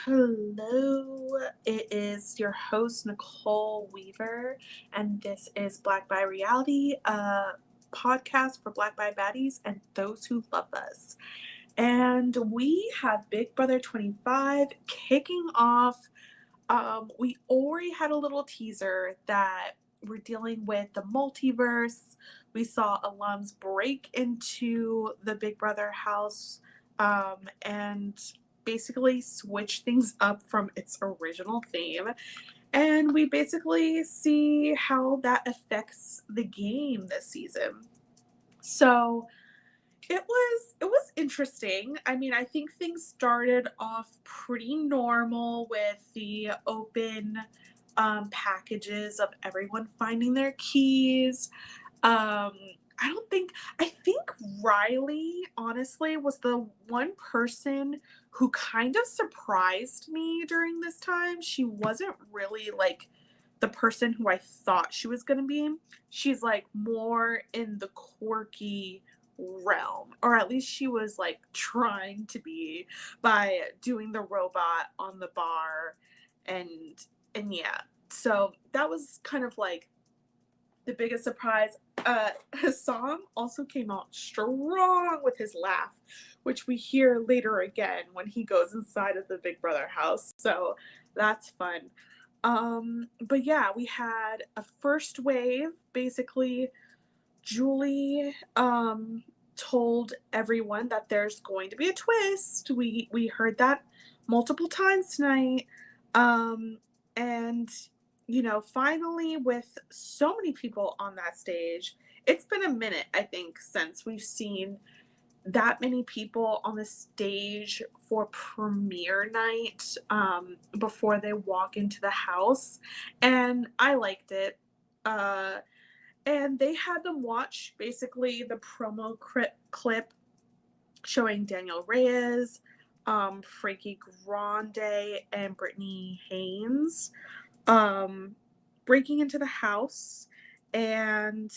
Hello, it is your host Nicole Weaver, and this is Black by Reality, a podcast for Black by Baddies and those who love us. And we have Big Brother 25 kicking off. We already had a little teaser that we're dealing with the multiverse. We saw alums break into the Big Brother house and basically switch things up from its original theme. And we basically see how that affects the game this season. So it was interesting. I mean, I think things started off pretty normal with the open packages of everyone finding their keys. Um, I think Riley, honestly, was the one person who kind of surprised me during this time. She wasn't really like the person who I thought she was going to be. She's like more in the quirky realm, or at least she was like trying to be by doing the robot on the bar and yeah. So that was kind of like the biggest surprise. Hassan also came out strong with his laugh, which we hear later again when he goes inside of the Big Brother house. So that's fun. But yeah, we had a first wave. Basically, Julie told everyone that there's going to be a twist. We heard that multiple times tonight. And finally, with so many people on that stage, it's been a minute, I think, since we've seen that many people on the stage for premiere night before they walk into the house. And I liked it. And they had them watch basically the promo clip showing Daniel Reyes, Frankie Grande, and Brittany Haynes breaking into the house and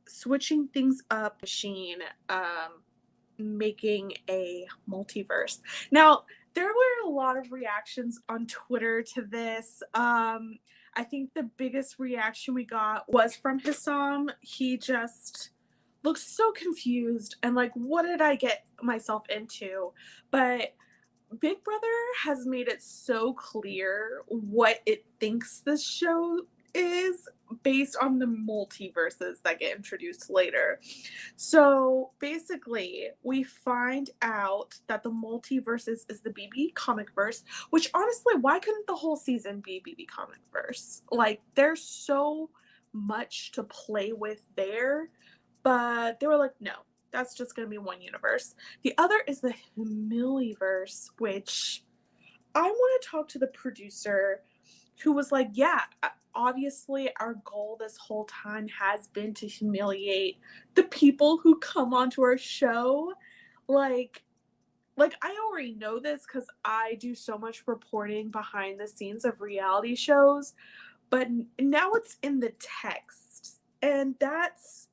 switching things up. Machine making a multiverse. Now, there were a lot of reactions on Twitter to this. I think the biggest reaction we got was from Hissam. He just looked so confused and like, what did I get myself into? But Big Brother has made it so clear what it thinks this show is based on the multiverses that get introduced later. So basically, we find out that the multiverses is the BB comic verse, which honestly, why couldn't the whole season be BB comic verse? Like, there's so much to play with there, but they were like, no, that's just going to be one universe. The other is the Humiliverse, which I want to talk to the producer who was like, yeah, obviously our goal this whole time has been to humiliate the people who come onto our show. Like I already know this because I do so much reporting behind the scenes of reality shows, but now it's in the text, and that's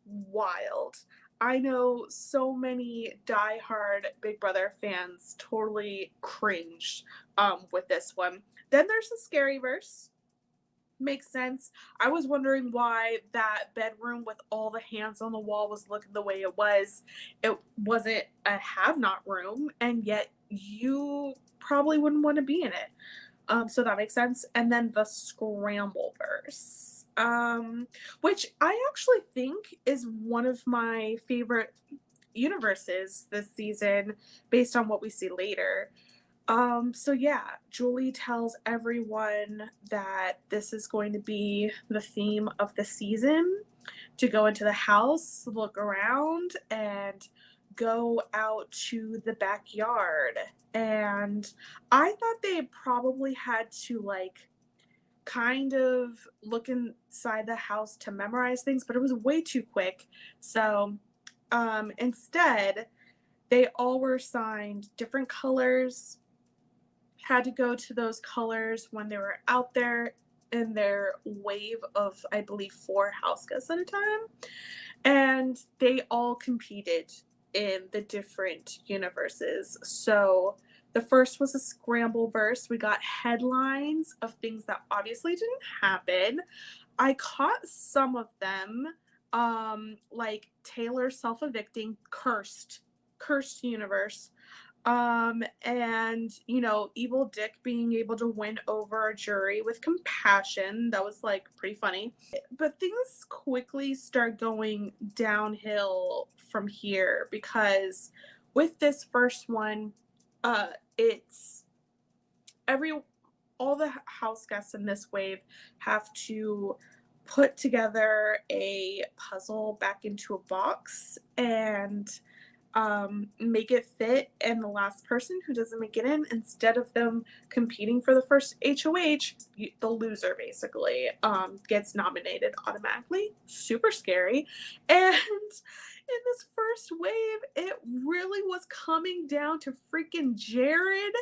wild. I know so many diehard Big Brother fans totally cringed with this one. Then there's the Scary Verse. Makes sense. I was wondering why that bedroom with all the hands on the wall was looking the way it was. It wasn't a have not room, and yet you probably wouldn't want to be in it. So that makes sense. And then the Scrambleverse, which I actually think is one of my favorite universes this season based on what we see later. So yeah, Julie tells everyone that this is going to be the theme of the season, to go into the house, look around, and go out to the backyard. And I thought they probably had to like kind of look inside the house to memorize things, but it was way too quick. So instead, they all were assigned different colors, had to go to those colors when they were out there in their wave of, I believe, 4 house guests at a time. And they all competed in the different universes. So The first was a scramble verse. We got headlines of things that obviously didn't happen. I caught some of them, like Taylor self-evicting, cursed universe. And Evil Dick being able to win over a jury with compassion. That was like pretty funny. But things quickly start going downhill from here because with this first one, it's all the house guests in this wave have to put together a puzzle back into a box and make it fit, and the last person who doesn't make it in, instead of them competing for the first HOH, the loser basically gets nominated automatically. Super scary. And in this first wave, it really was coming down to freaking Jared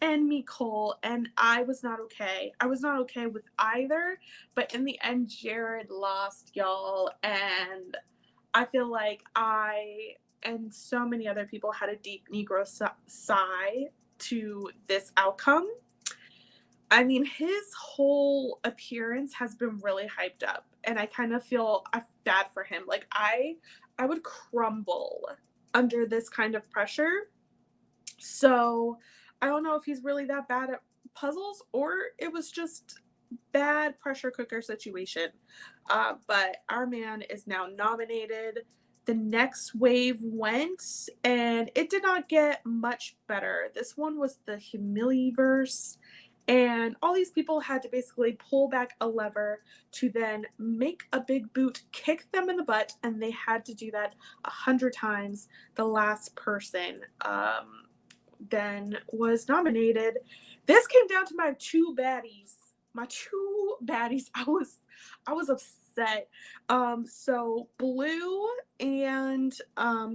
and Nicole, and I was not okay. I was not okay with either, but in the end, Jared lost, y'all, and I feel like I and so many other people had a deep Negro sigh to this outcome. I mean, his whole appearance has been really hyped up, and I kind of feel bad for him. Like, I would crumble under this kind of pressure. So I don't know if he's really that bad at puzzles or it was just bad pressure cooker situation. But our man is now nominated. The next wave went, and it did not get much better. This one was the Humiliverse, and all these people had to basically pull back a lever to then make a big boot, kick them in the butt, and they had to do that 100 times. The last person then was nominated. This came down to my two baddies. I was upset. So Blue and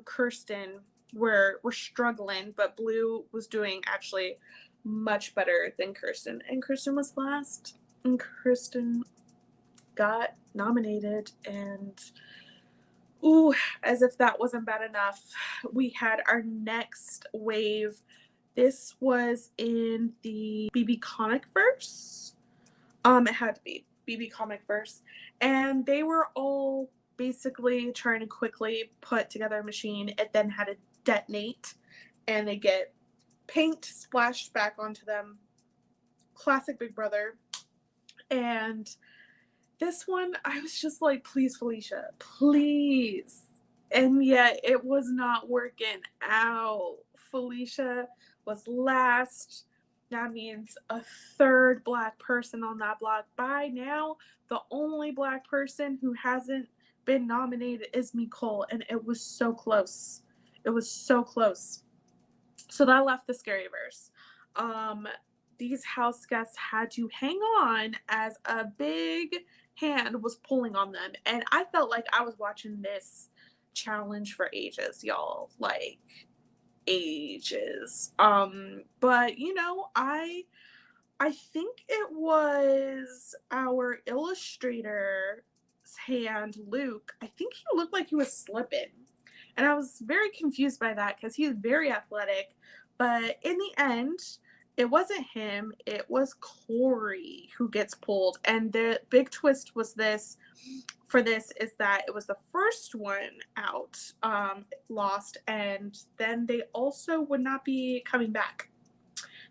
Kirsten were struggling, but Blue was doing actually much better than Kirsten. And Kirsten was last. And Kirsten got nominated, and ooh, as if that wasn't bad enough, we had our next wave. This was in the BB comic verse. It had to be BB comic verse, and they were all basically trying to quickly put together a machine. It then had to detonate, and they get paint splashed back onto them. Classic Big Brother. And this one, I was just like, please, Felicia, please. And yet it was not working out. Felicia was last. That means a third Black person on that block. By now, the only Black person who hasn't been nominated is Nicole, and it was so close. It was so close. So that left the Scaryverse. These house guests had to hang on as a big hand was pulling on them, and I felt like I was watching this challenge for ages, y'all. Like, ages. But I think it was our illustrator's hand, Luke. I think he looked like he was slipping. And I was very confused by that because he's very athletic. But in the end, it wasn't him. It was Corey who gets pulled. And the big twist was this is that it was the first one out, lost, and then they also would not be coming back.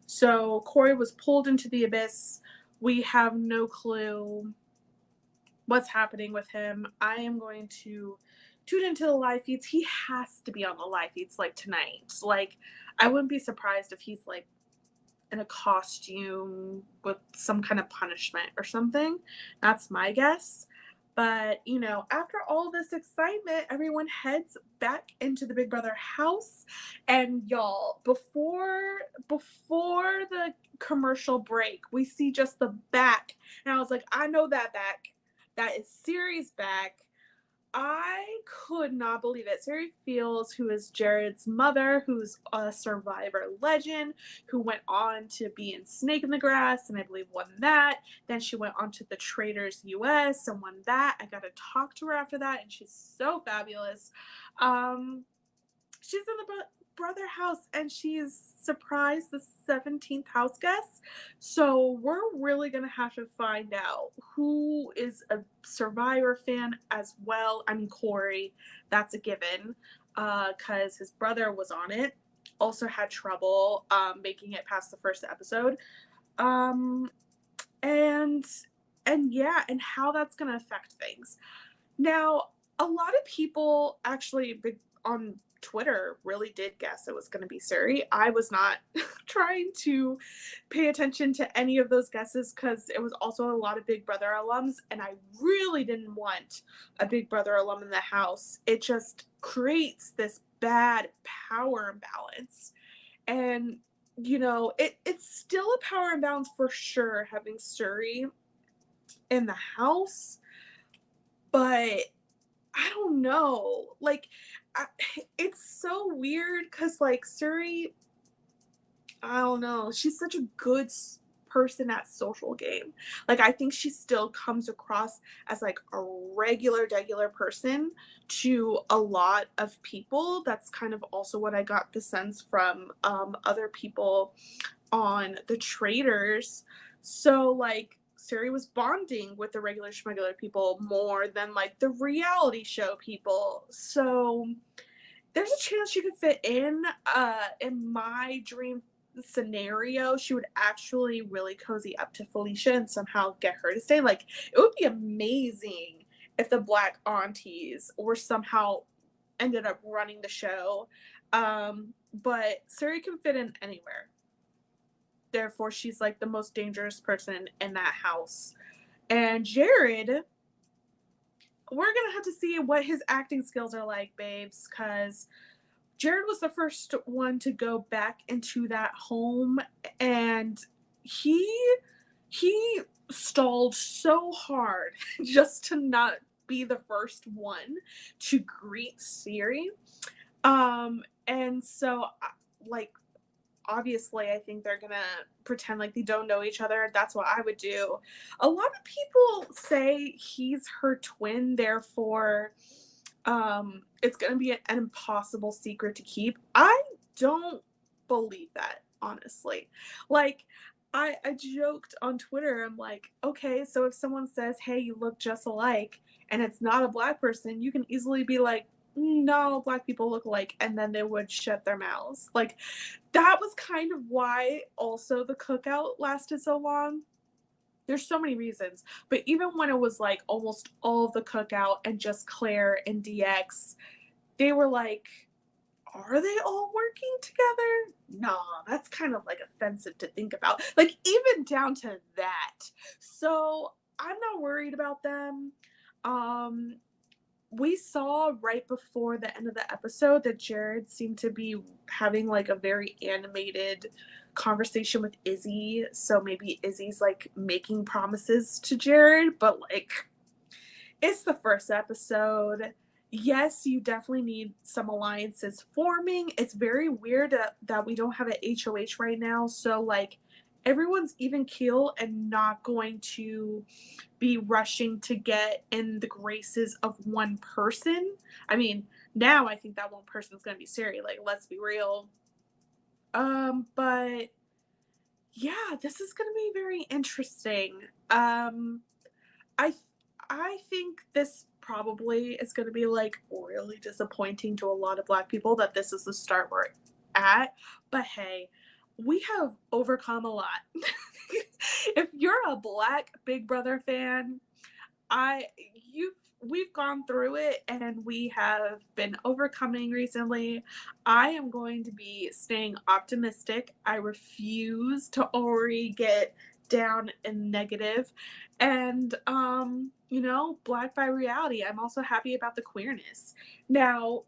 So Corey was pulled into the abyss. We have no clue what's happening with him. I am going to tune into the live feeds. He has to be on the live feeds like tonight. Like, I wouldn't be surprised if he's like in a costume with some kind of punishment or something. That's my guess. But, after all this excitement, everyone heads back into the Big Brother house. And y'all, before the commercial break, we see just the back. And I was like, I know that back. That is Siri's back. I could not believe it. Siri Fields, who is Jared's mother, who's a Survivor legend, who went on to be in Snake in the Grass, and I believe won that. Then she went on to the Traders US and won that. I got to talk to her after that, and she's so fabulous. She's in the brother house and she's surprised the 17th house guest. So we're really going to have to find out who is a Survivor fan as well. I mean, Corey, that's a given, because his brother was on it, also had trouble making it past the first episode. Um, and yeah, and how that's going to affect things. Now, a lot of people actually on Twitter really did guess it was going to be Suri. I was not trying to pay attention to any of those guesses because it was also a lot of Big Brother alums, and I really didn't want a Big Brother alum in the house. It just creates this bad power imbalance. And, you know, it's still a power imbalance for sure having Suri in the house, but I don't know. Like, it's so weird because, like, Suri, I don't know. She's such a good person at social game. Like, I think she still comes across as, like, a regular person to a lot of people. That's kind of also what I got the sense from other people on the traders. So, like, Suri was bonding with the regular schmegular people more than like the reality show people. So there's a chance she could fit in. In my dream scenario, she would actually really cozy up to Felicia and somehow get her to stay. Like, it would be amazing if the Black Aunties were somehow ended up running the show. But Suri can fit in anywhere. Therefore, she's like the most dangerous person in that house. And Jared, we're gonna have to see what his acting skills are like, babes, because Jared was the first one to go back into that home, and he stalled so hard just to not be the first one to greet Siri. And so, like, obviously, I think they're gonna pretend like they don't know each other. That's what I would do. A lot of people say he's her twin, therefore it's gonna be an impossible secret to keep. I don't believe that, honestly. Like, I joked on Twitter, I'm like, okay, so if someone says, hey, you look just alike, and it's not a Black person, you can easily be like, no, Black people look alike, and then they would shut their mouths. Like, that was kind of why also the cookout lasted so long. There's so many reasons, but even when it was like almost all of the cookout and just Claire and DX, they were like, are they all working together? Nah, that's kind of like offensive to think about. Like, even down to that. So I'm not worried about them. We saw right before the end of the episode that Jared seemed to be having like a very animated conversation with Izzy. So maybe Izzy's like making promises to Jared, but like, it's the first episode. Yes, you definitely need some alliances forming. It's very weird that we don't have an HOH right now. So like, everyone's even keel and not going to be rushing to get in the graces of one person. I mean, now I think that one person's gonna be Siri. Like, let's be real. But yeah, this is gonna be very interesting. I I think this probably is gonna be like really disappointing to a lot of Black people that this is the start we're at. But hey, we have overcome a lot. If you're a Black Big Brother fan, we've gone through it and we have been overcoming recently. I am going to be staying optimistic. I refuse to already get down and negative. And you know, Black by reality. I'm also happy about the queerness. Now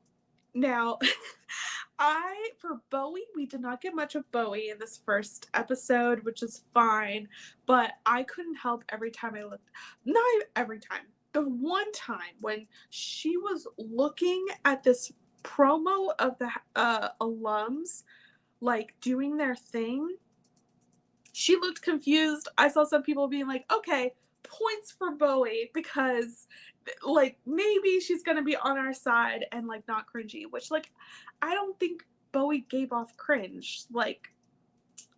for Bowie, we did not get much of Bowie in this first episode, which is fine, but I couldn't help every time I looked, not every time, the one time when she was looking at this promo of the alums, like, doing their thing, she looked confused. I saw some people being like, okay, points for Bowie because like maybe she's gonna be on our side and like not cringy, which like I don't think Bowie gave off cringe. Like,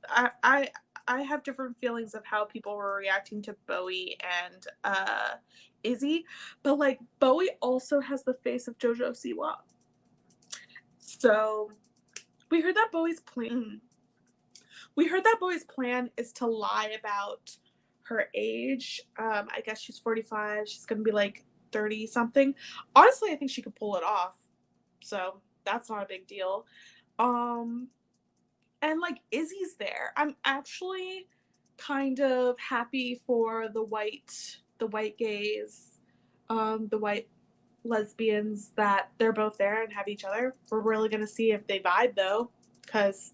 I have different feelings of how people were reacting to Bowie and Izzy, but like Bowie also has the face of JoJo Siwa. So we heard that Bowie's plan. We heard that Bowie's plan is to lie about her age. I guess she's 45. She's gonna be like 30 something. Honestly, I think she could pull it off. So that's not a big deal. And like Izzy's there. I'm actually kind of happy for the white gays, the white lesbians, that they're both there and have each other. We're really gonna see if they vibe though, because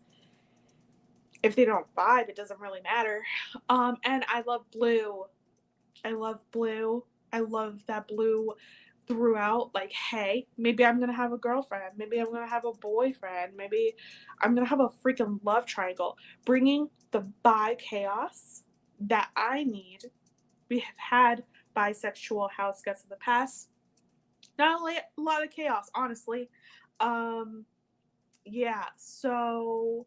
if they don't vibe, it doesn't really matter. And I love Blue. I love Blue. I love that Blue throughout, like, hey, maybe I'm gonna have a girlfriend, maybe I'm gonna have a boyfriend, maybe I'm gonna have a freaking love triangle, bringing the bi chaos that I need. We have had bisexual house guests in the past, not only a lot of chaos, honestly. Yeah, so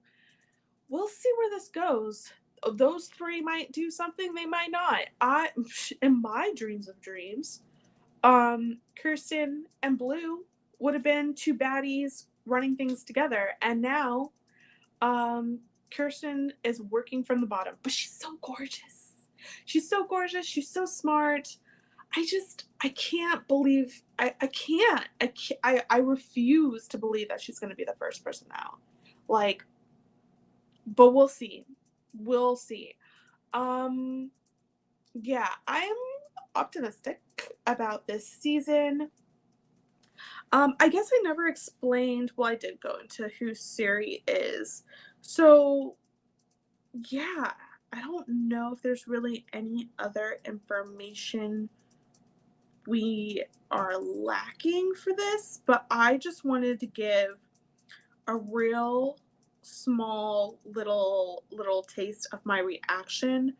we'll see where this goes. Those three might do something, they might not. In my dreams of dreams, Kirsten and Blue would have been two baddies running things together, and now Kirsten is working from the bottom, but she's so gorgeous. She's so gorgeous. She's so smart. I can't believe, I can't. I refuse to believe that she's going to be the first person out. Like, but we'll see. We'll see. Yeah, I'm optimistic about this season. I guess I never explained, well, I did go into who Siri is. So, yeah, I don't know if there's really any other information we are lacking for this, but I just wanted to give a real small little taste of my reaction.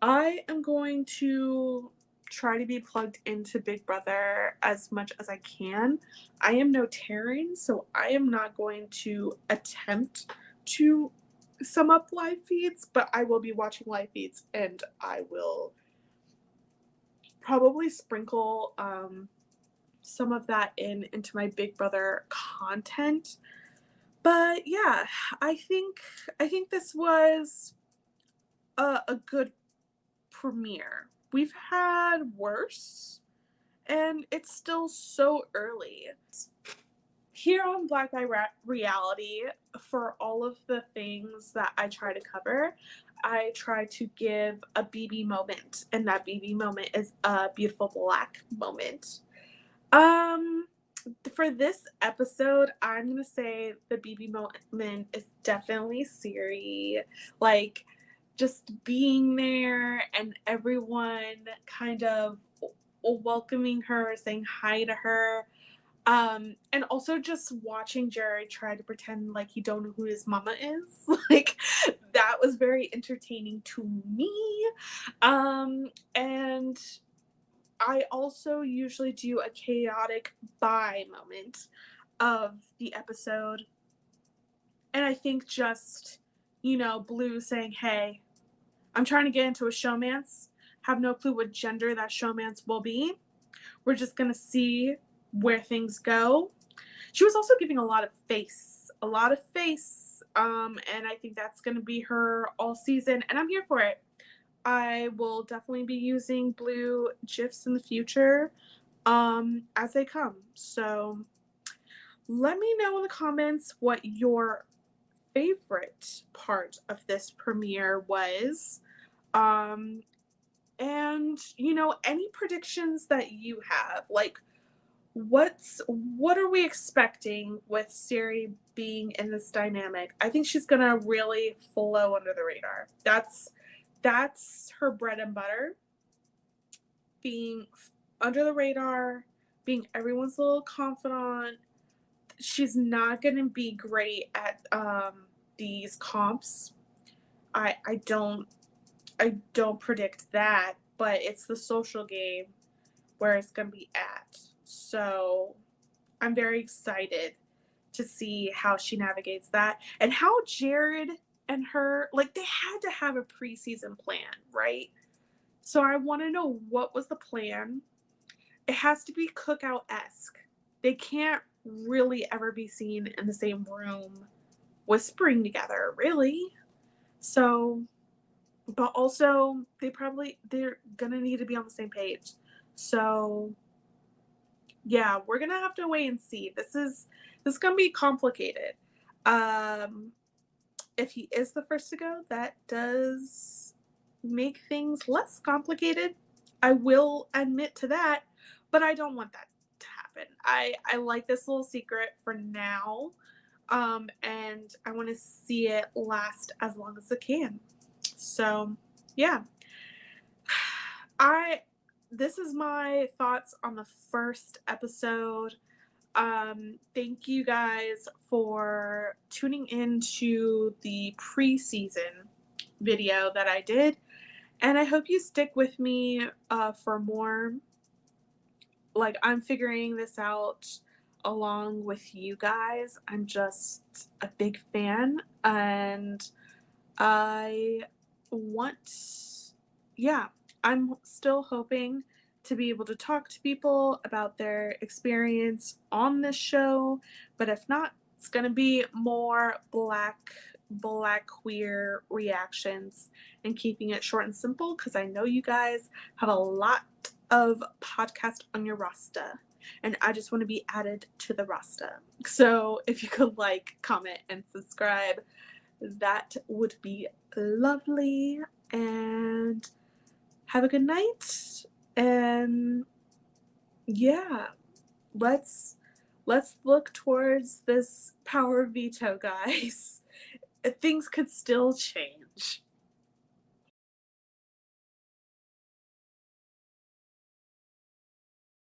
I am going to try to be plugged into Big Brother as much as I can. I am no Terran, so I am not going to attempt to sum up live feeds, but I will be watching live feeds, and I will probably sprinkle some of that into my Big Brother content. But yeah, I think this was a good premiere. We've had worse, and it's still so early. Here on Black by Reality, for all of the things that I try to cover, I try to give a BB moment, and that BB moment is a beautiful black moment. For this episode, I'm gonna say the BB moment is definitely Siri. Like, just being there and everyone kind of welcoming her, saying hi to her. And also just watching Jerry try to pretend like he don't know who his mama is. Like, that was very entertaining to me. And I also usually do a chaotic bye moment of the episode. And I think just, Blue saying, hey, I'm trying to get into a showmance, have no clue what gender that showmance will be. We're just going to see where things go. She was also giving a lot of face. And I think that's going to be her all season, and I'm here for it. I will definitely be using Blue GIFs in the future as they come. So let me know in the comments what your favorite part of this premiere was. And, any predictions that you have. Like, what are we expecting with Siri being in this dynamic? I think she's gonna really flow under the radar. That's her bread and butter. Being under the radar, being everyone's little confidant. She's not gonna be great at these comps. I don't predict that, but it's the social game where it's gonna be at. So I'm very excited to see how she navigates that, and how Jared and her, like, they had to have a preseason plan, right? So I want to know, what was the plan? It has to be cookout-esque. They can't really ever be seen in the same room whispering together, really. So, but also they're gonna need to be on the same page. So yeah, we're gonna have to wait and see. This is gonna be complicated. If he is the first to go, that does make things less complicated. I will admit to that, but I don't want that to happen. I like this little secret for now, and I want to see it last as long as it can. So, yeah. This is my thoughts on the first episode. Thank you guys for tuning into the preseason video that I did, and I hope you stick with me for more. Like, I'm figuring this out along with you guys. I'm just a big fan, and I want, yeah, I'm still hoping to be able to talk to people about their experience on this show, but if not, it's going to be more black queer reactions, and keeping it short and simple, because I know you guys have a lot of podcasts on your roster, and I just want to be added to the roster. So if you could like, comment, and subscribe, that would be lovely. And have a good night. And yeah, let's look towards this power veto, guys. Things could still change.